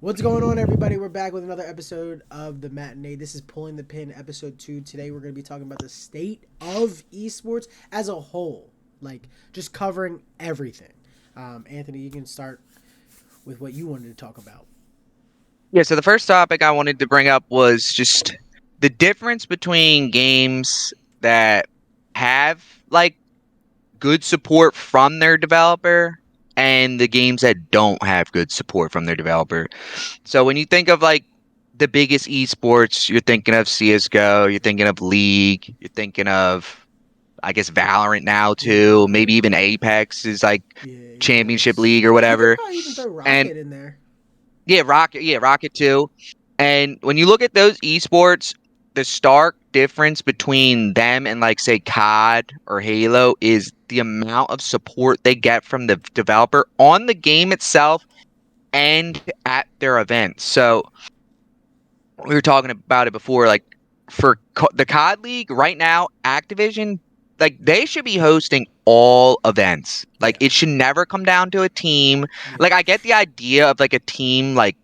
What's going on, everybody? We're back with another episode of the Matinee. This is Pulling the Pin, episode 2. Today, we're going to be talking about the state of esports as a whole, like just covering everything. Anthony, you can start with what you wanted to talk about. Yeah, so the first topic I wanted to bring up was just the difference between games that have like good support from their developer and the games that don't have good support from their developer. So when you think of like the biggest esports, you're thinking of CS:GO, you're thinking of League, you're thinking of I guess Valorant now Yeah, too, maybe Valorant. even Apex is like Yeah, Championship Apex. League or You could whatever. probably even throw And Rocket in there. Yeah, Rocket too. And when you look at those esports, the stark difference between them and like say COD or Halo is the amount of support they get from the developer on the game itself and at their events. So we were talking about it before, like for the COD League right now, Activision, like they should be hosting all events. Like Yeah, it should never come down to a team. yeah. Like I get the idea of like a team like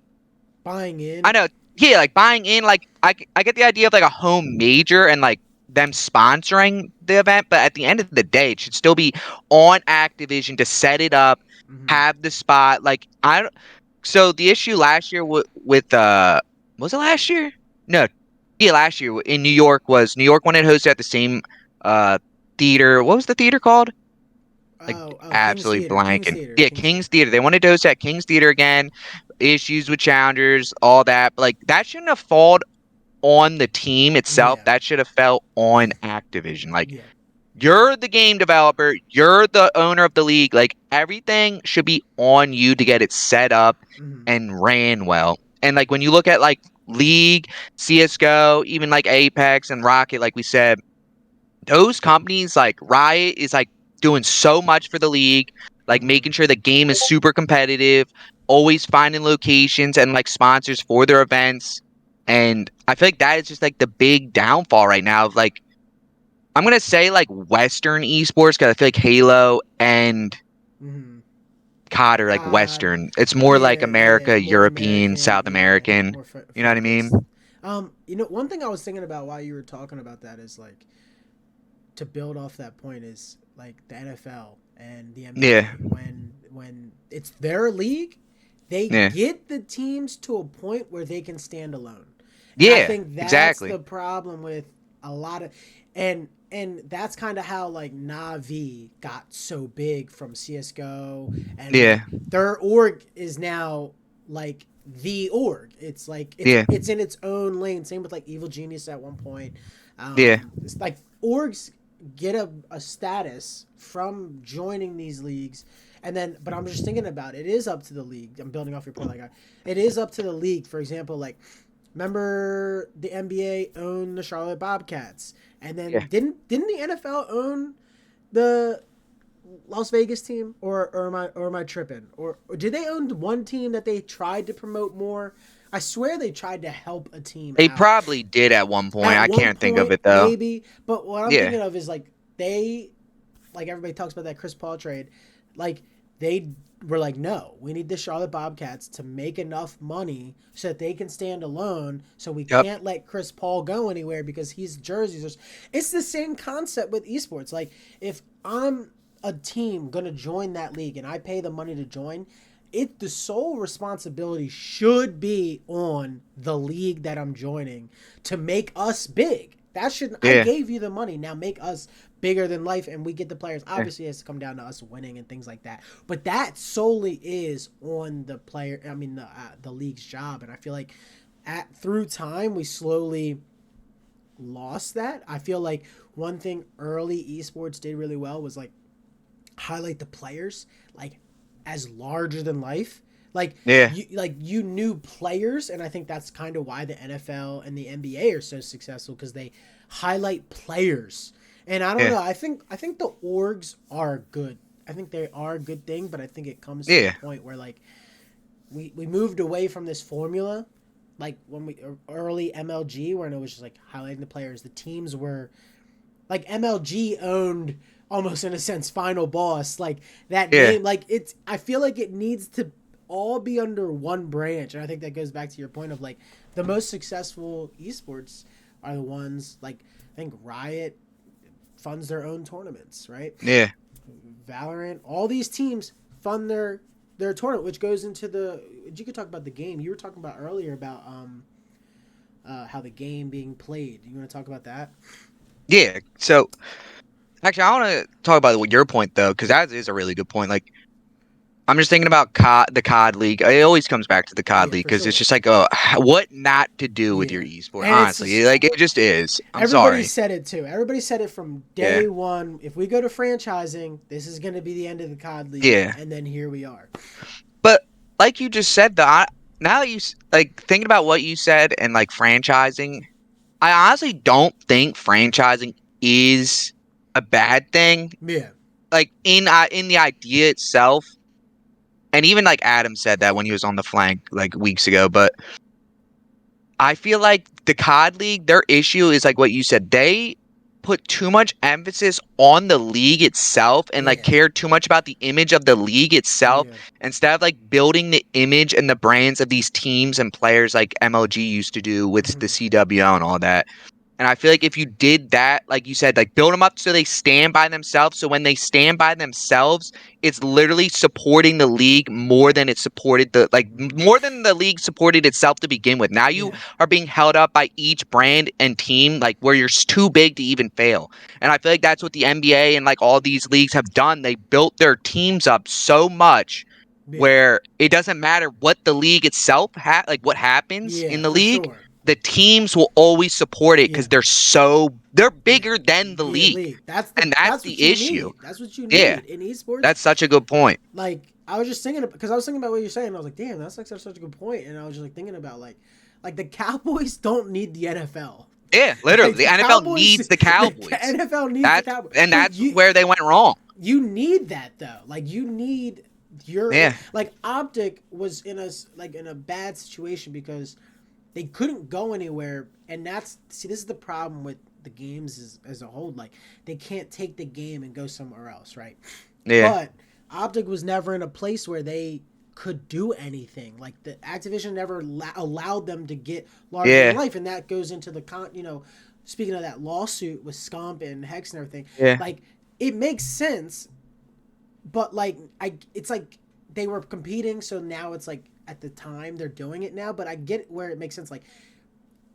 Buying I in. know. Yeah, like buying in, like I get the idea of like a home major and like them sponsoring the event, but at the end of the day, it should still be on Activision to set it up, Mm-hmm. have the spot. Like I don't. So the issue last year with was it last year? No, yeah, last year in New York was New York wanted to host at the same uh theater. What was the theater called? Like Oh, King's absolutely Theater. King's blanking. Theater. Yeah, King's King's Theater. Theater. They wanted to host at King's Theater again. Issues with challengers, all that. But like that shouldn't have fallen on the team itself. Yeah, That should have fell on Activision. Like yeah. you're the game developer, you're the owner of the league. Like everything should be on you to get it set up Mm-hmm. and ran well. And like when you look at like League, CS:GO, even like Apex and Rocket, like we said, those companies like Riot is like doing so much for the league, like Mm-hmm. making sure the game is super competitive, always finding locations and like sponsors for their events. And I feel like that is just like the big downfall right now of like I'm gonna say like Western esports because I feel like Halo and Mm-hmm. COD are like COD. Western. It's more like Yeah, America, more European, American, South yeah, American. more You know what I focused. mean? One thing I was thinking about while you were talking about that is like to build off that point is like the NFL and the Yeah, NBA when it's their league, they yeah, get the teams to a point where they can stand alone. And I yeah. think that's the Exactly. problem with a lot of and that's kind of how like Navi got so big from CS:GO and like Yeah, their org is now like the org. It's like yeah, it's in its own lane. Same with like Evil Genius at one point. yeah, It's like orgs get a status from joining these leagues and then but I'm just thinking about it is up to the league. I'm building off your point like it is up to the league. For example, like remember the NBA owned the Charlotte Bobcats, and then yeah. didn't the NFL own the Las Vegas team, or am I tripping? Or did they own one team that they tried to promote more? I swear they tried to help a team They out probably did at one point. at I one can't think of point, it though. maybe. But what I'm Yeah, thinking of is like they, like everybody talks about that Chris Paul trade, like they were like, no, we need the Charlotte Bobcats to make enough money so that they can stand alone. So we yep, can't let Chris Paul go anywhere because he's jerseys. It's the same concept with esports. Like if I'm a team gonna join that league and I pay the money to join, the sole responsibility should be on the league that I'm joining to make us big. That should I yeah, gave you the money. Now make us bigger than life and we get the players. yeah, Obviously it has to come down to us winning and things like that. But that solely is on the player, I mean the league's job, and I feel like through time we slowly lost that. I feel like one thing early esports did really well was like highlight the players like as larger than life. yeah, Like you knew players, and I think that's kind of why the NFL and the NBA are so successful because they highlight players. And I don't yeah, know. I think the orgs are good. I think they are a good thing, but I think it comes to a yeah, point where like we moved away from this formula, like when we early MLG, when it was just like highlighting the players. The teams were like MLG owned almost in a sense Final Boss, like that yeah, name, like it's I feel like it needs to all be under one branch. And I think that goes back to your point of like the most successful esports are the ones like I think Riot funds their own tournaments, right? Yeah. Valorant, all these teams fund their tournament, which goes into the. You could talk about the game you were talking about earlier about how the game being played. You want to talk about that? Yeah. So actually, I want to talk about your point though, because that is a really good point. Like, I'm just thinking about the COD League. It always comes back to the COD Yeah, League for because it's sure. just like, what not to do with your Yeah, esport. and it's Honestly, just like it just is. I'm everybody sorry. said it too. Everybody said it from Yeah. day one. If we go to franchising, this is going to be the end of the COD League, Yeah. and then here we are. But like you just said, though, now that like thinking about what you said and like franchising, I honestly don't think franchising is a bad thing. Yeah, Like in the idea itself, and even like Adam said that when he was on the flank like weeks ago. But I feel like the COD League, their issue is like what you said. They put too much emphasis on the league itself and like yeah, care too much about the image of the league itself yeah. instead of like building the image and the brands of these teams and players like MLG used to do with the Mhm. CWO and all that. And I feel like if you did that, like you said, like build them up so they stand by themselves. So when they stand by themselves, it's literally supporting the league more than it supported more than the league supported itself to begin with. Now you Yeah, are being held up by each brand and team, like where you're too big to even fail. And I feel like that's what the NBA and like all these leagues have done. They built their teams up so much yeah, where it doesn't matter what the league itself like what happens yeah, in the for league, sure. the teams will always support it Yeah, because they're yeah. bigger than the The league. league. That's And that's that's what the you issue. need. That's what you Yeah, need in esports. that's such a good point. Like I was just thinking because I was thinking about what you're saying. And I was like, damn, that's like such a good point. And I was just like thinking about like the Cowboys don't need the NFL. Yeah, literally. Like The the NFL Cowboys, needs the the Cowboys. NFL needs the That's Cowboys. and But that's where they went wrong. you need that though. Like you need your Yeah. like Optic was in a bad situation because they couldn't go anywhere, and this is the problem with the games as a whole. Like they can't take the game and go somewhere else, right? Yeah. But Optic was never in a place where they could do anything. Like the Activision never allowed them to get larger than Yeah. life, and that goes into the speaking of that lawsuit with Scump and Hex and everything. Yeah. Like it makes sense, but like it's like they were competing, so now it's like at the time they're doing it now. But I get where it makes sense. Like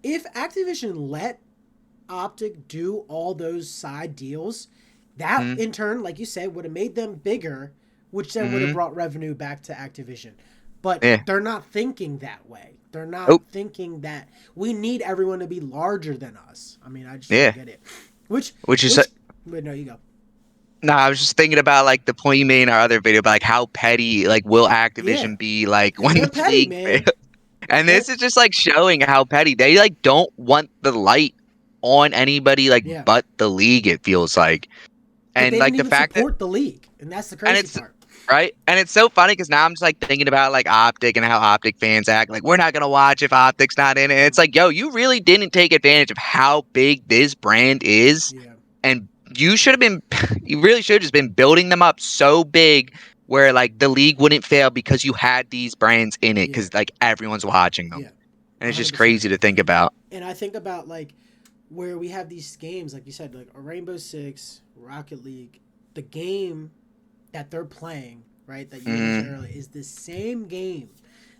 if Activision let Optic do all those side deals, that Mm-hmm. in turn, like you said, would have made them bigger, which then would have Mm-hmm. brought revenue back to Activision. But Yeah. they're not thinking that way. They're not Oh, thinking that we need everyone to be larger than us. I mean, I just don't yeah. get it. Which, Which is which, but no, you go. no, I was just thinking about like the point you made in our other video about like how petty like will Yeah, Activision be like because when they're the petty, league fails. man. And They're this is just like showing how petty they like don't want the light on anybody like yeah, but the league, it feels like. but And they didn't like the even fact that support the league, and that's the and crazy it's part. right, and it's so funny because now I'm just like thinking about like Optic and how Optic fans act. Like we're not gonna watch if Optic's not in it. And it's like, yo, you really didn't take advantage of how big this brand is, Yeah, and you should have been, you really should have just been building them up so big where like the league wouldn't fail because you had these brands in it yeah, because like everyone's watching them, yeah, and it's just 100%. crazy to think about. And I think about like where we have these games, like you said, like a Rainbow Six, Rocket League, the game that they're playing, right? That you mentioned Mm, earlier is the same game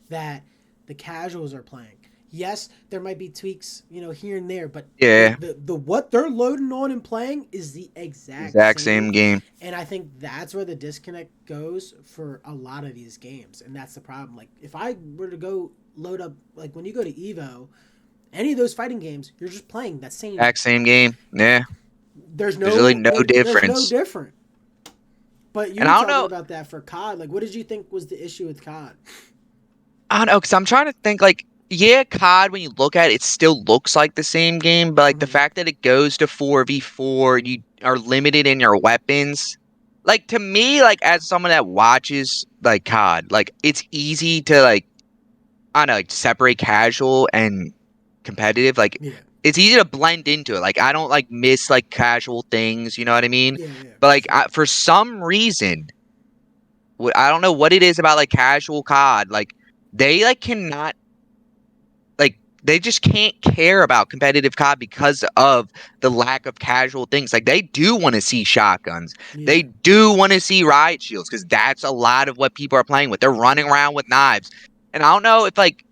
that the casuals are playing. Yes, there might be tweaks, here and there, but yeah, the what they're loading on and playing is the exact exact same same. game. And I think that's where the disconnect goes for a lot of these games, and that's the problem. Like if I were to go load up, like when you go to Evo, any of those fighting games, you're just playing that same. Exact same game. Yeah, There's there's really no no there's no difference. different. But you And were I don't talking know. about that for COD. Like, what did you think was the issue with COD? I don't know, because I'm trying to think like, yeah, COD, when you look at it, it still looks like the same game, but like the Mm-hmm. fact that it goes to 4v4, you are limited in your weapons. Like to me, like as someone that watches like COD, like it's easy to like, I don't know, like separate casual and competitive. Like Yeah, it's easy to blend into it. Like I don't like miss like casual things, you know what I mean? yeah, But for like sure. for some reason, I don't know what it is about like casual COD. Like they like cannot like they just can't care about competitive COD because of the lack of casual things. Like they do want to see shotguns. Yeah. They do want to see riot shields because that's a lot of what people are playing with. They're running Yeah. around with knives. And I don't know if like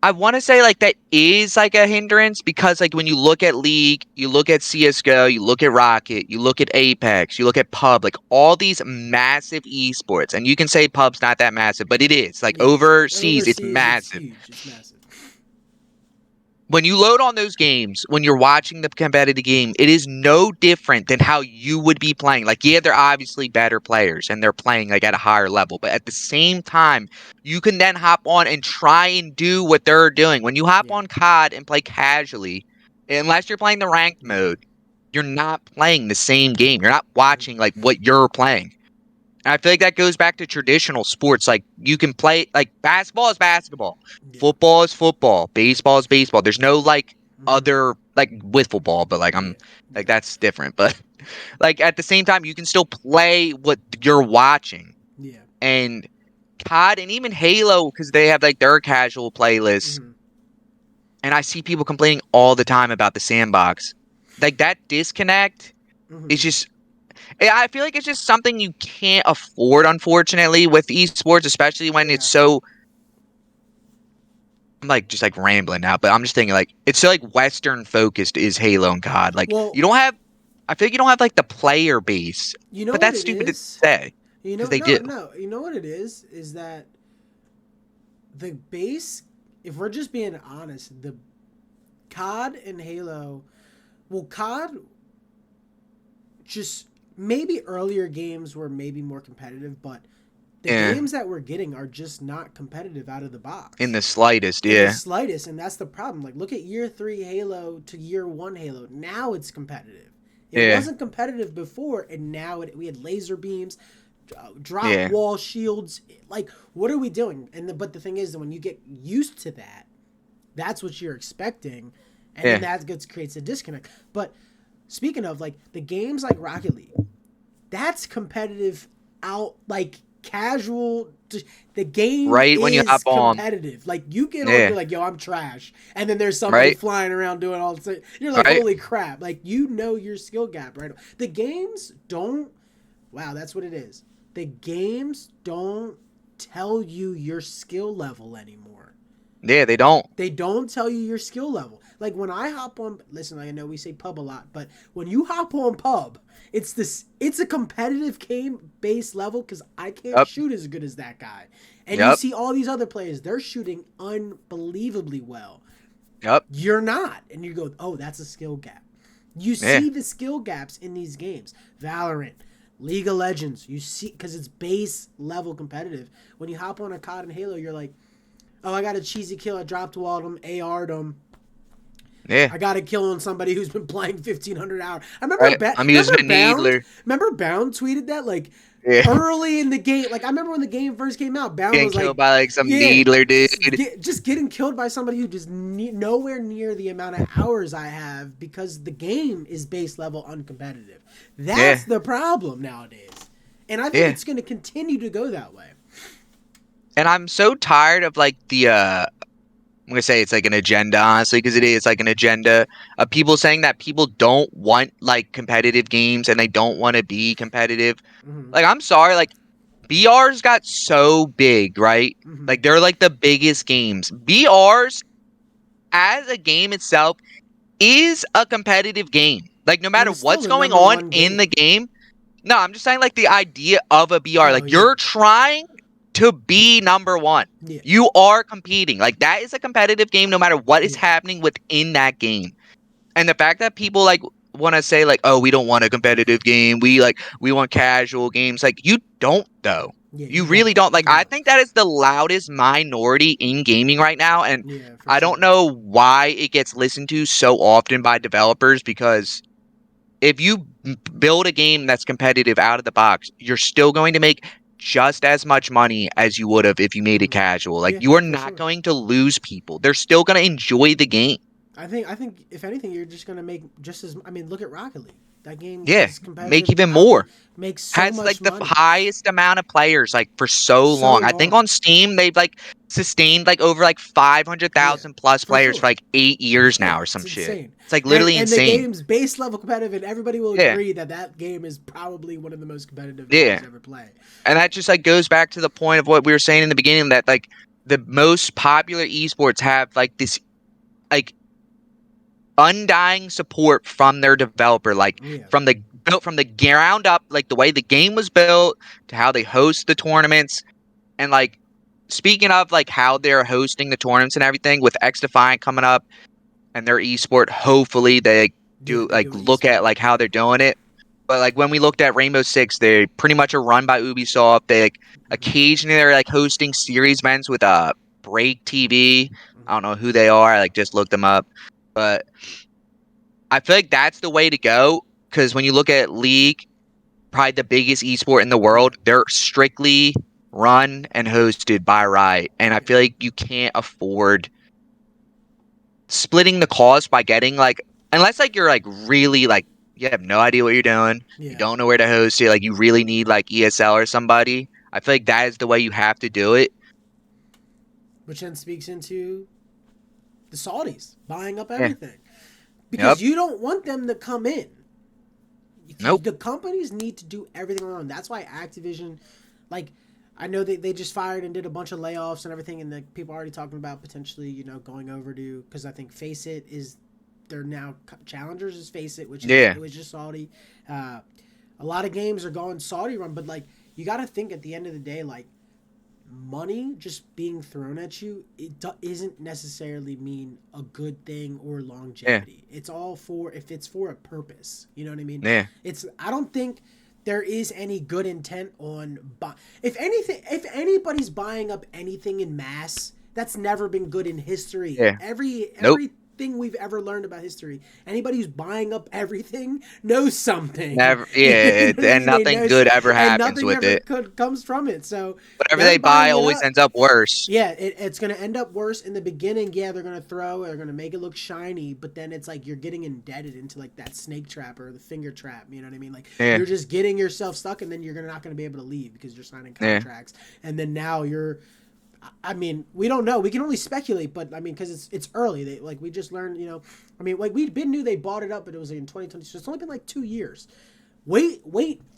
I want to say like that is like a hindrance because like when you look at League, you look at CS:GO, you look at Rocket, you look at Apex, you look at Pub, like all these massive esports, and you can say Pub's not that massive, but it is. Like Yeah. overseas, it's Overseas, it's massive. huge. It's massive. When you load on those games, when you're watching the competitive game, it is no different than how you would be playing. Like, yeah, they're obviously better players and they're playing like at a higher level, but at the same time, you can then hop on and try and do what they're doing. When you hop Yeah. on COD and play casually, unless you're playing the ranked Yeah. mode, you're not playing the same game. You're not Mhm. watching like what you're playing. And I feel like that goes back to traditional sports. Like you can play like basketball is basketball, Yeah. football is football, baseball is baseball. There's no like Hmm. other like with football, but like I'm Yeah. like Yeah. that's different. But like at the same time, you can still play what you're watching. Yeah. And COD and even Halo because they have like their casual playlists. Hmm. And I see people complaining all the time about the sandbox. Like that disconnect is Hmm. just I feel like it's just something you can't afford, unfortunately, with esports, especially when it's Yeah. so. I'm like just like rambling now, but I'm just thinking like it's so like Western focused is Halo and COD. Like Well, you don't have, I feel like you don't have like the player base, you know but what that's it stupid to is? say You because know, they do. no, no. You know what it is that the base, if we're just being honest, the COD and Halo, well, COD just maybe earlier games were maybe more competitive, but the Yeah, games that we're getting are just not competitive out of the in box the slightest. in the Yeah, slightest, and that's the problem. Like, look at year 3 Halo to year 1 Halo. Now it's competitive. It yeah, wasn't competitive before, and now we had laser beams, drop yeah, wall shields. Like, what are we doing? But the thing is that when you get used to that, that's what you're expecting, and then yeah. that gets creates a disconnect. But speaking of like the games like Rocket League, that's competitive out like casual. The game Right when you is hop on. competitive. Like you get on, Yeah, you're like, yo, I'm trash, and then there's somebody right, flying around doing all this. You're like, right. holy crap! Like you know your skill gap, right? The games don't. Wow, that's what it is. The games don't tell you your skill level anymore. Yeah, they don't. They don't tell you your skill level. Like when I hop on, listen, I know we say pub a lot, but when you hop on pub, it's this. It's a competitive game based level because I can't Yep, shoot as good as that guy, and you yep, see all these other players, they're shooting unbelievably well. yep. You're not, and you go, oh, that's a skill gap. You Yeah, see the skill gaps in these games. Valorant, League of Legends, you see because it's base level competitive. When you hop on a COD and Halo, you're like, oh, I got a cheesy kill. I dropped walled him, AR'd him. yeah. I got a kill on somebody who's been playing 1,500 hours. I remember, Right. I'm using remember a Bound. needler. Remember Bound tweeted that like Yeah, early in the game. Like I remember when the game first came out, Bound getting was killed like, by like some yeah, needler dude. just getting killed by somebody who just nowhere near the amount of hours I have because the game is base level uncompetitive. Yeah, That's the problem nowadays, and I think yeah. it's going to continue to go that way. And I'm so tired of like the I'm gonna say it's like an agenda, honestly, because it is like an agenda of people saying that people don't want like competitive games and they don't want to be competitive. Hmm. Like I'm sorry, like BR's got so big, right? Hmm. Like they're like the biggest games. BR's as a game itself is a competitive game. Like no And matter it's still what's the going number on one in the game. game, no, I'm just saying like the idea of a BR. Oh Like yeah, you're trying to be number one. yeah, You are competing. Like that is a competitive game no matter what is yeah. happening within that game. And the fact that people like want to say like, "Oh, we don't want a competitive game. We want casual games." Like you don't though. Yeah, You you really don't. don't. Like You I don't. think that is the loudest minority in gaming right now and Yeah, for I don't sure. know why it gets listened to so often by developers because if you build a game that's competitive out of the box, you're still going to make just as much money as you would have if you made it Hmm. casual. Like Yeah, you are for not sure. going to lose people. They're still going to enjoy the game. I think if anything, you're just gonna make just as. I mean, look at Rocket League. That game Yeah, is make competitive. even I don't think more. makes so Has much like the money highest amount of players like for so so long. I think long. on Steam they've like sustained like over like Yeah, 500,000 plus for players for sure. like 8 years Yeah, now or it's some shit. insane. It's like literally And the insane. game's base level competitive, and everybody will Yeah, agree that that game is probably one of the most competitive games yeah. ever played. And that just like goes back to the point of what we were saying in the beginning that like the most popular esports have like this like undying support from their developer, like Yeah, from the built from the ground up, like the way the game was built to how they host the tournaments. And like speaking of like how they're hosting the tournaments and everything with X Defiant coming up and their esport, hopefully they yeah, do they like do an look at esport. like how they're doing it. But like when we looked at Rainbow Six, they pretty much are run by Ubisoft. They like Hmm. occasionally they're like hosting series events with Break TV. I don't Hmm. know who they are. I like just looked them up. But I feel like that's the way to go because when you look at League, probably the biggest esport in the Yeah, world, they're strictly run and hosted by Riot. And I yeah, feel like you can't afford splitting the cost by getting like, unless like you're like really like, you have no idea what you're doing, you yeah. don't know where to host it, like you really need like ESL or somebody. I feel like that is the way you have to do it. Which then speaks into the Saudis buying up Yeah. everything Yep. because you don't want them to come in. Nope. The companies need to do everything on their own. That's why Activision, like, I know they just fired and did a bunch of layoffs and everything, and the people are already talking about potentially, going over to, because I think Face It is, they're now challengers is Face It, which is Yeah. it was just Saudi. Uh, a lot of games are going Saudi run, but like you got to think at the end of the day, like money just being thrown at you, isn't necessarily mean a good thing or Yeah. longevity. It's all for, if it's for a purpose, you know what I mean? Yeah. I don't think there is any good intent on if anything, if anybody's buying up anything in mass, that's never been good in history. Yeah. Nope. Everything we've ever learned about history, anybody who's buying up everything knows something. Never. You Yeah. know what I And mean? They nothing know, good ever and happens nothing with ever it. comes from it. So Whatever they them buy buying it always up, ends up worse. yeah, it's going to end up worse in the beginning. Yeah, they're going to they're going to make it look shiny, but then it's like you're getting indebted into like that snake trap or the finger trap. You know what I mean? Like Yeah. you're just getting yourself stuck, and then you're not going to be able to leave because you're signing Yeah. contracts, and then now you're. I mean, we don't know. We can only speculate, but I mean, because it's early. They like we just learned. I mean, like we knew they bought it up, but it was like in 2020. So it's only been like 2 years. Wait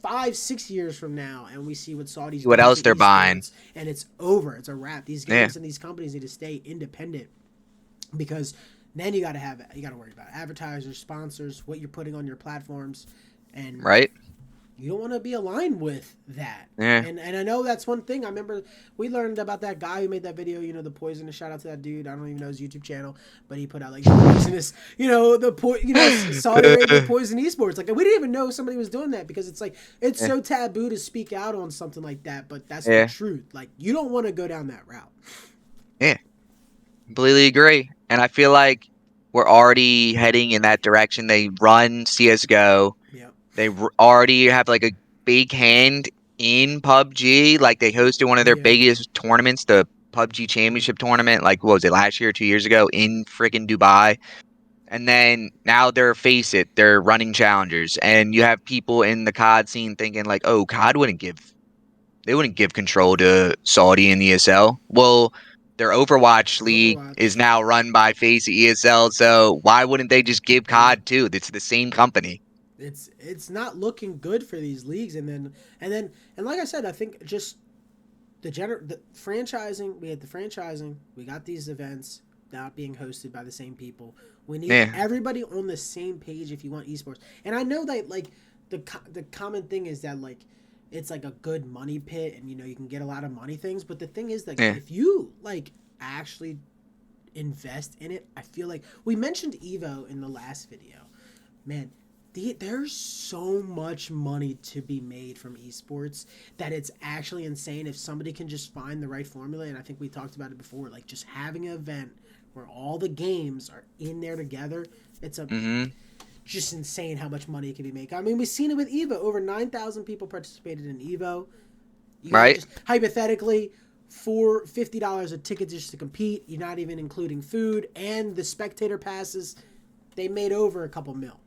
5-6 years from now, and we see what See Saudi's what doing else to they're buying. esports, and it's over. It's a wrap. These Yeah. games and these companies need to stay independent because then you got to worry about advertisers, sponsors, what you're putting on your platforms, and Right. you don't want to be aligned with that. Yeah. And I know that's one thing. I remember we learned about that guy who made that video, the poisonous, shout out to that dude. I don't even know his YouTube channel, but he put out like the poisonous, Saudi Arabia poison esports. Like we didn't even know somebody was doing that because it's like it's Yeah. so taboo to speak out on something like that, but that's the Yeah. truth. Like you don't want to go down that route. Yeah. Completely agree. And I feel like we're already heading in that direction. They run CS:GO. Yeah. They already have like a big hand in PUBG. Like they hosted one of their Yeah. biggest tournaments, the PUBG Championship tournament. Like what was it, last year, or 2 years ago in freaking Dubai? And then now they're face it, they're running challengers, and you have people in the COD scene thinking like, oh, COD wouldn't give control to Saudi and ESL. Well, their Overwatch league is Overwatch. now run by FaZe ESL, so why wouldn't they just give Yeah. COD too? It's the same company. It's not looking good for these leagues, and like I said, I think just the franchising. We had the franchising. We got these events not being hosted by the same people. We need Yeah, everybody on the same page if you want esports. And I know that like the common thing is that like it's like a good money pit, and you can get a lot of money things. But the thing is that yeah, if you like actually invest in it, I feel like we mentioned Evo in the last video. Man, there's so much money to be made from esports that it's actually insane if somebody can just find the right formula. And I think we talked about it before, like just having an event where all the games are in there together. It's mm-hmm, just insane how much money it can be made. I mean, we've seen it with Evo. Over 9,000 people participated in Evo. right, Just hypothetically, for $50 a ticket just to compete, you're not even including food and the spectator passes, they made over a couple mil.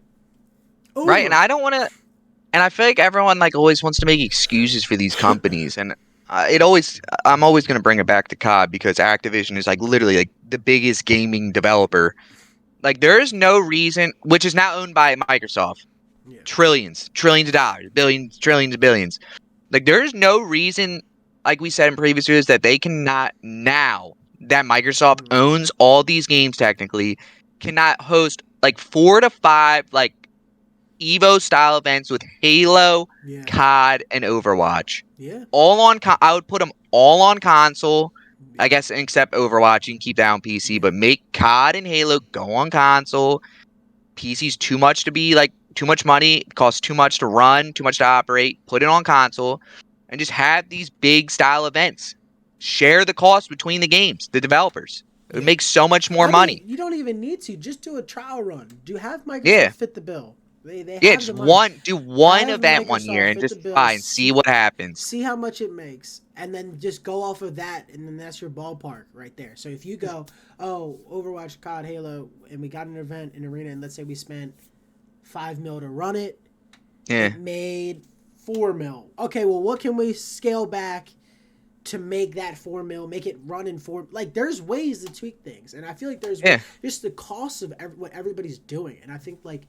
right? And Over. I don't want to. And I feel like everyone like always wants to make excuses for these companies, and I'm always going to bring it back to COD because Activision is like literally like the biggest gaming developer. Like there is no reason, which is now owned by Microsoft, Yeah. trillions of dollars, billions, trillions of billions. Like there is no reason, like we said in previous videos, that they cannot now that Microsoft Mm-hmm. owns all these games technically cannot host like 4 to 5 like Evo style events with Halo, Yeah. COD, and Overwatch. Yeah. All on I would put them all on console. I Yep. guess except Overwatch, you can keep that on PC, Yeah. but make COD and Halo go on console. PC's too much to be like too much money, costs too much to run, too much to operate. Put it on console and just have these big style events. Share the cost between the games, the developers. It would Yeah. make so much more I money. mean, you don't even need to. Just do a trial run. Do have Microsoft Yeah. fit the bill. They Yeah, have just the money. do one Have event one year Microsoft and fit just the bill. try and see what happens. See how much it makes, and then just go off of that, and then that's your ballpark right there. So if you go, oh, Overwatch, COD, Halo, and we got an event, an arena, and let's say we spent 5 mil to run it, Yeah. it made 4 mil. Okay, well, what can we scale back to make that 4 mil, make it run in four? Like, there's ways to tweak things, and I feel like there's Yeah. just the cost of what everybody's doing, and I think like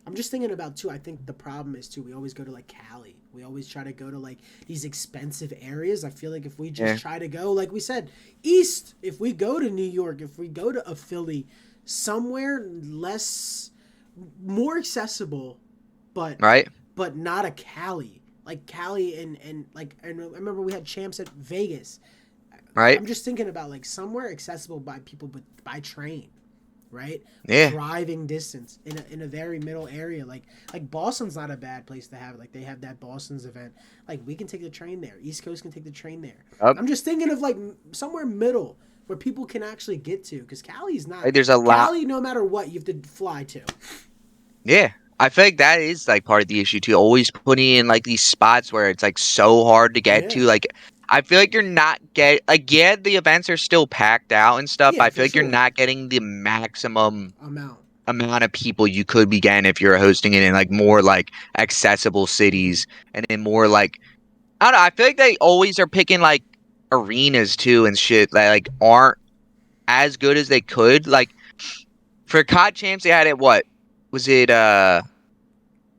I'm just thinking about too. I think the problem is too. We always go to like Cali. We always try to go to like these expensive areas. I feel like if we just Yeah. try to go, like we said, east. If we go to New York, if we go to a Philly, somewhere less, more accessible, but Right? not a Cali. Like Cali and like I remember we had champs at Vegas. Right? I'm just thinking about like somewhere accessible by people, but by train, right? Yeah. Driving distance in a very middle area. Like Boston's not a bad place to have. Like they have that Boston's event. Like we can take the train there. East Coast can take the train there. Up. I'm just thinking of like somewhere middle where people can actually get to, because Cali's not Like, there's a lot. Cali. No matter what, you have to fly to. Yeah. I feel like that is like part of the issue too. Always putting in like these spots where it's like so hard to get Yeah, to. Like I feel like you're not like yeah, the events are still packed out and stuff. But yeah, I feel for like you're sure. not getting the maximum Amount. amount of people you could be getting if you're hosting it in like more like accessible Mm-hmm. cities and in more like I don't know. I feel like they always are picking like arenas too and shit that like aren't as good as they could. Like for COD champs, they had it. What was it?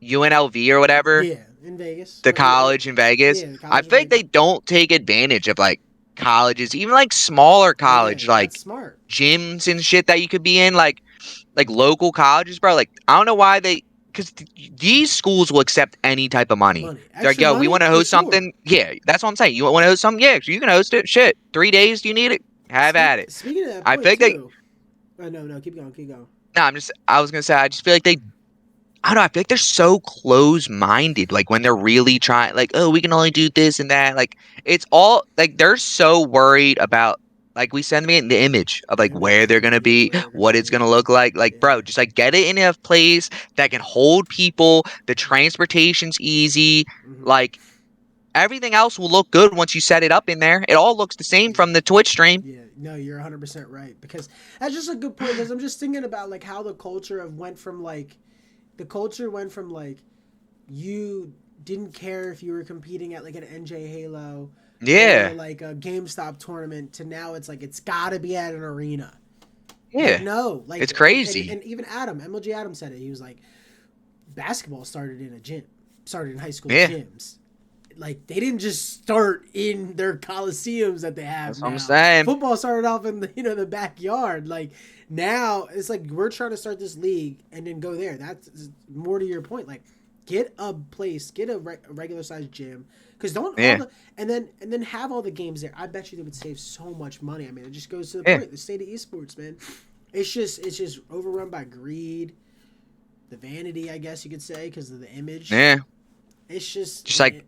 UNLV or whatever, Yeah, in Vegas. the college in Vegas. Yeah, the I college in feel like Vegas. they don't take advantage of like colleges, even like smaller Yeah, college like that's smart. gyms and shit that you could be in, like local colleges, bro. Like I don't know why they, because these schools will accept any type of money. Money, They're like, extra yo, we money want to for host sure. something. Yeah, that's what I'm saying. You want to host something? Yeah, you can host it. Shit, 3 days. Do you need it? Have at it. Speaking of that I feel point like they. too. Oh, no, keep going, keep going. No, I was gonna say. I just feel like they. I don't know. I feel like they're so close-minded. Like when they're really trying, like, oh, we can only do this and that. Like it's all like they're so worried about, like we send me the image of The like where image, they're gonna yeah, be, where they're gonna what it's be. gonna look like. Like, bro, Yeah, just like get it in a place that can hold people. The transportation's easy. mm-hmm. Like everything else will look good once you set it up in there. It all looks the same Yeah, from the Twitch stream. yeah. No, you're 100% right, because that's just a good point. Because I'm just thinking about like how the culture of went from like the culture went from like you didn't care if you were competing at like an NJ Halo or Yeah, like a GameStop tournament to now it's like it's gotta be at an arena. Like yeah, no, it's like crazy. and even MLG Adam said it. He was like, basketball started in a gym, started in high school Yeah, gyms. Like they didn't just start in their coliseums that they have that's what I'm now. saying. Football started off in the backyard. Like now it's like we're trying to start this league and then go there. That's more to your point. Like get a place, get a regular sized gym, because don't all Yeah, the and then have all the games there. I bet you they would save so much money. I mean, it just goes to the yeah, point. The state of esports, man, it's just overrun by greed, the vanity, I guess you could say, because of the image. yeah. It's just Just like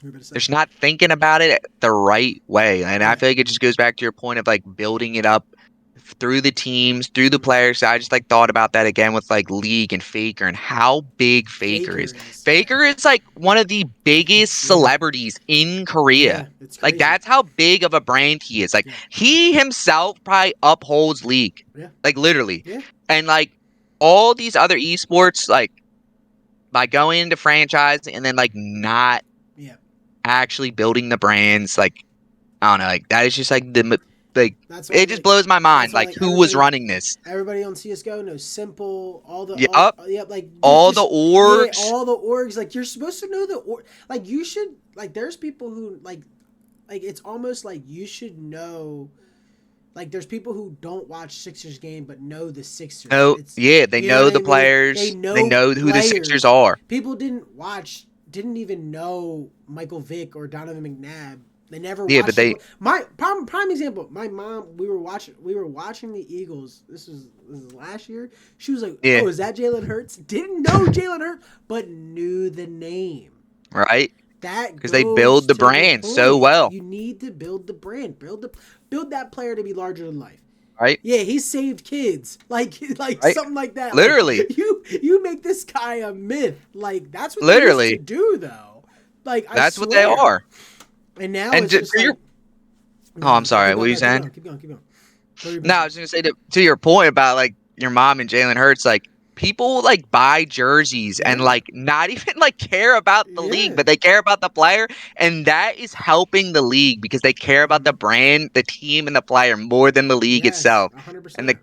you're about to say, there's not thinking about it the right way. And I yeah. feel like it just goes back to your point of like building it up through the teams, through the Mm-hmm. players. So I just like thought about that again with like League and Faker and how big Faker Faker is. is, yeah, Faker is like one of the biggest yeah, celebrities in Korea. yeah. It's Like crazy. that's how big of a brand he is. Like Yeah, he himself probably upholds League. yeah, Like literally. yeah. And like all these other esports, like by going into franchising and then like not Yeah, actually building the brands, like I don't know, like that is just like like that's why it just like blows my mind, that's why like like who was running this? everybody on CS:GO knows simple. Yep, Yeah, like all the just yeah, orgs. all the orgs. Like you're supposed to know the like you should like. There's people who like it's almost like you should know. Like there's people who don't watch Sixers game but know the Sixers. No, It's yeah, they you know what know I the mean. They players. They know know who the Sixers players. are. People didn't even know Michael Vick or Donovan McNabb. They never Yeah, but watched they it. My prime example. My mom. We were watching the Eagles. This was last year. She was like, yeah, "Oh, is that Jalen Hurts?" Didn't know Jalen Hurts, but knew the name. right? That Because they goes build the to the brand so point. well, You need to build the brand. Build that player to be larger than life. right? Yeah, he saved kids. Like Right? something like that. Like Literally, you make this guy a myth. Like that's what they used to literally, do though. Like I that's what they swear. are. And now And it's just to your, like oh, I'm sorry, keep what were going, you no, keep saying? going, keep going, keep going. What were you No, gonna I say? was gonna say to your point about like your mom and Jalen Hurts, like people like buy jerseys and Yeah. like not even like care about the league, Yeah. but they care about the player, and that is helping the league because they care about the Mm-hmm. brand, the team, and the player more than the league Yes, itself. hundred And the percent.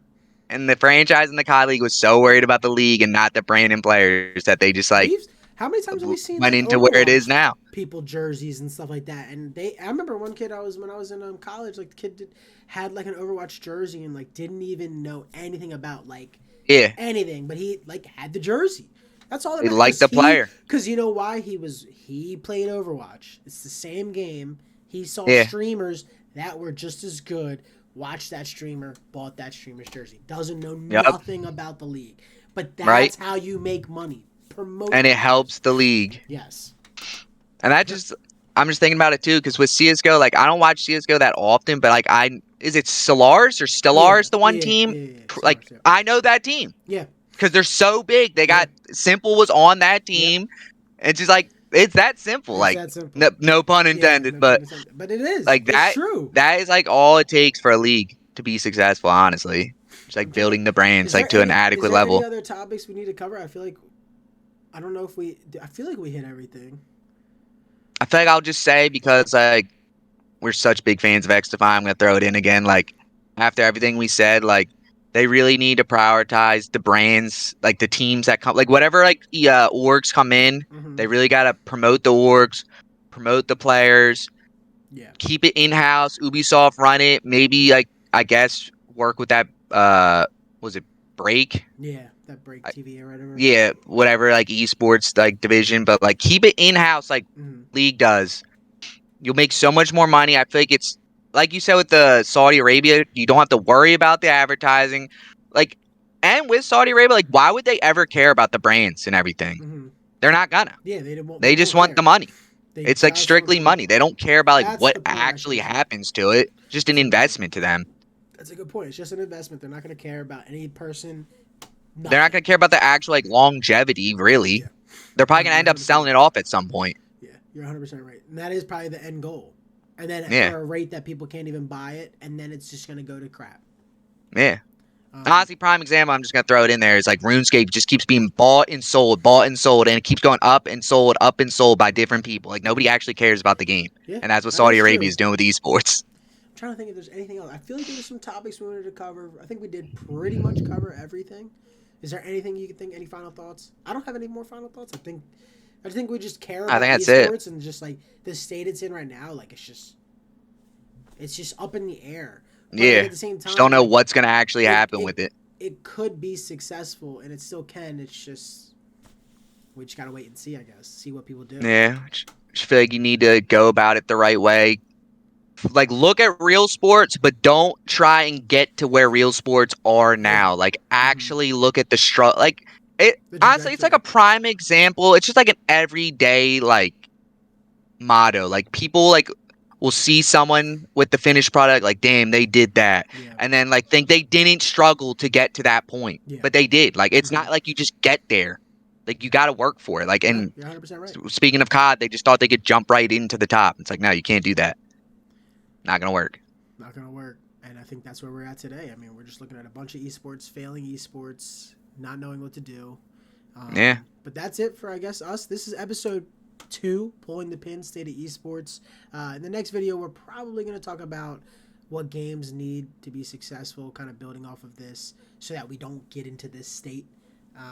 and the franchise and the COD league was so worried about the league and not the brand and players that they just like We've how many times have we seen went like into where it is Overwatch now. people jerseys and stuff like that? And I remember one kid when I was in college, like the kid had like an Overwatch jersey and like didn't even know anything about like Yeah, anything, but he like had the jersey. That's all that they matters. like the player. Because you know why he played Overwatch. It's the same game. He saw Yeah, streamers that were just as good. Watched that streamer, bought that streamer's jersey. Doesn't know yep, nothing about the league, but right. that's how you make money. Promote And it players. helps the league. Yes. And that just, I'm just thinking about it too, because with CS:GO, like I don't watch CS:GO that often, but like is it Stellars or Yeah. Stellars the one Yeah. team? Yeah. Yeah. Like Stars. Yeah. I know that team Yeah. because they're so big. They Yeah. got Simple was on that Yep. team. It's just like it's that simple. It's Like that simple. no, no pun Yeah. intended, No pun but intended. But it is. like It's that true. that is like all it takes for a league to be successful. Honestly, just I'm like trying to. building the brands Is like there to an any? Is adequate there any level. other topics we need to cover? I don't know if we. I feel like we hit everything. I feel like I'll just say because like we're such big fans of XDefi, I'm gonna throw it in again. Like after everything we said, like they really need to prioritize the brands, like the teams that come, like whatever like the orgs come in, Mm-hmm. they really gotta promote the orgs, promote the players, Yeah. keep it in house. Ubisoft run it, maybe like I guess work with that was it Break? Yeah. That break TV or whatever. Yeah, whatever like esports like division, but like keep it in house like Mm-hmm. League does. You'll make so much more money. I feel like it's like you said with the Saudi Arabia, you don't have to worry about the advertising. Like, and with Saudi Arabia, like, why would they ever care about the brands and everything? Mm-hmm. They're not gonna. Yeah. They won't. They They just won't want the care. money. They It's like just want strictly the money. money. They don't care about like That's what the point I was actually gonna say. happens to it. Just an That's a good point. investment to them. That's a good point. It's just an investment. They're not going to care about any person. They're not Nothing. gonna care about the actual like longevity, really. Yeah. They're probably No, gonna you're end up 100% selling right. it off at some point. Yeah, you're 100% right. And that is probably the end goal. And then Yeah. for a rate that people can't even buy it, and then it's just going to go to crap. Yeah. Um, Honestly, prime example, I'm just gonna throw it in there. Is like RuneScape just keeps being bought and sold, and it keeps going up and sold by different people. Like nobody actually cares about the game, yeah, and that's what that Saudi is Arabia true. is doing with esports. I'm trying to think if there's anything else. I feel like there was some topics we wanted to cover. I think we did pretty much cover everything. Is there anything you can think? Any final thoughts? I don't have any more final thoughts. I think we just care I about think that's it. esports and just like the state it's in right now. Like it's just up in the air. But like Yeah, at the same just don't time, know like what's gonna actually it happen it with it. it could be successful and it still can. It's just we just gotta wait and see. I guess see what people do. Yeah, just feel like you need to go about it the right way. Like look at real sports, but don't try and get to where real sports are Yeah. now. Like Mm-hmm. actually look at the struggle. Like it The honestly, it's like a trajectory. prime example. It's just like an everyday like motto. Like people like will see someone with the finished product, like damn, they did that, Yeah. and then like think they didn't struggle to get to that point, Yeah. but they did. Like it's Mm-hmm. not like you just get there. Like you got to work for it. Like No, and you're 100% right. speaking of COD, they just thought they could jump right into the top. It's like no, you can't do that. Not gonna work. Not gonna work. And I think that's where we're at today. I mean, we're just looking at a bunch of esports, failing esports, not knowing what to do. Yeah. But that's it for, I guess, us. This is episode 2, Pulling the Pin, State of Esports. In the next video, we're probably going to talk about what games need to be successful, kind of building off of this so that we don't get into this state.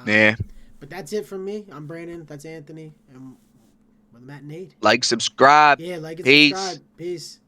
Yeah. But that's it from me. I'm Brandon. That's Anthony. And with Matt and Nate. Like, subscribe. Yeah, like and Peace. subscribe. Peace.